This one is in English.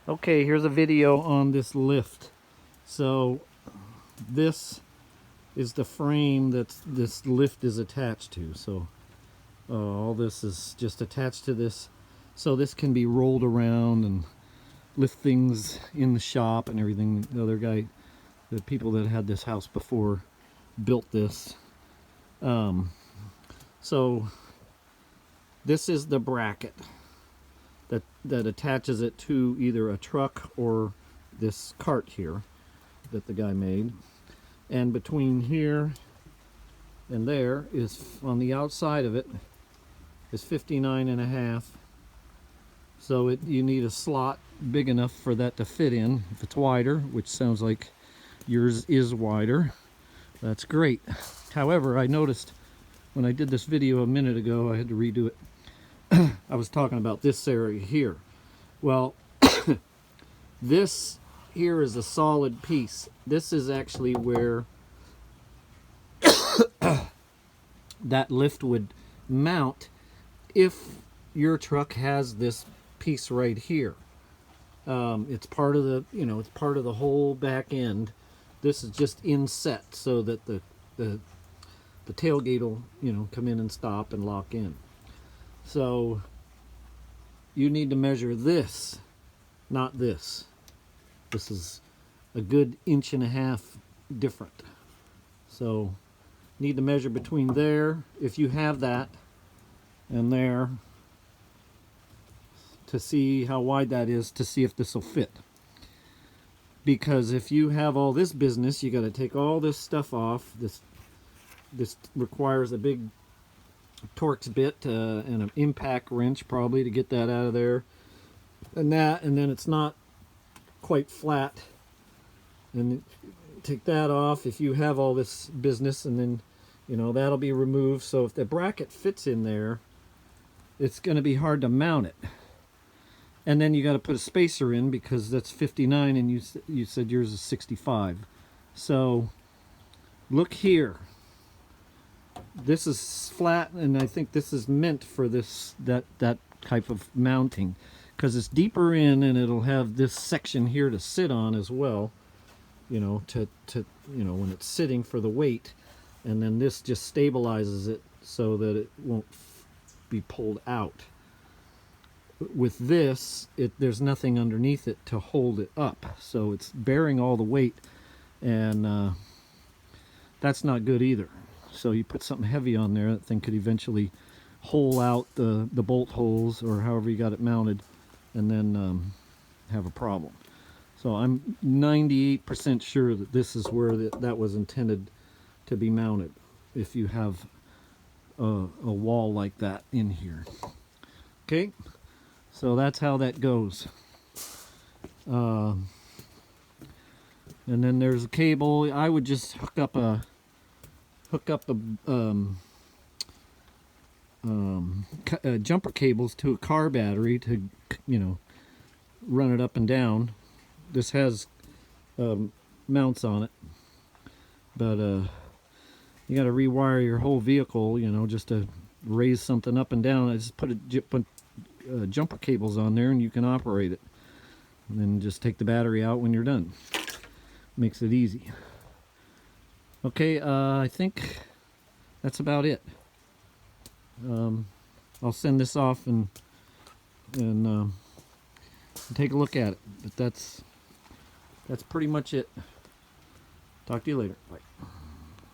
Okay, here's a video on this lift. So this is the frame that this lift is attached to. So all this is just attached to this. So this can be rolled around and lift things in the shop and everything. The other guy, the people that had this house before built this. So this is the bracket that attaches it to either a truck or this cart here that the guy made. And between here and there is, on the outside of it, is 59.5. So you need a slot big enough for that to fit in. If it's wider, which sounds like yours is wider, that's great. However, I noticed when I did this video a minute ago, I had to redo it. I was talking about this area here. Well, this here is a solid piece. This is actually where that lift would mount if your truck has this piece right here. It's part of the, it's part of the whole back end. This is just inset so that the tailgate will, come in and stop and lock in. So you need to measure this, not this. This is a good 1.5 inches different. So need to measure between there, if you have that, and there, to see how wide that is, to see if this will fit. Because if you have all this business, you got to take all this stuff off. This requires a big Torx bit and an impact wrench probably to get that out of there, and then it's not quite flat, and take that off if you have all this business, and then that'll be removed. So if the bracket fits in there, it's going to be hard to mount it. And then you got to put a spacer in because that's 59 and you said yours is 65. So look here. This is flat, and I think this is meant for that type of mounting, because it's deeper in and it'll have this section here to sit on as well, when it's sitting for the weight, and then this just stabilizes it so that it won't be pulled out. With this, there's nothing underneath it to hold it up, so it's bearing all the weight, and that's not good either. So you put something heavy on there, that thing could eventually hole out the bolt holes or however you got it mounted, and then have a problem. So I'm 98% sure that this is where that was intended to be mounted, if you have a wall like that in here. Okay, so that's how that goes. And then there's a cable. I would just hook up a jumper cables to a car battery to run it up and down. This has mounts on it, but you got to rewire your whole vehicle, just to raise something up and down. I just put jumper cables on there and you can operate it, and then just take the battery out when you're done. Makes it easy. Okay, I think that's about it. I'll send this off and take a look at it. But that's pretty much it. Talk to you later. Bye.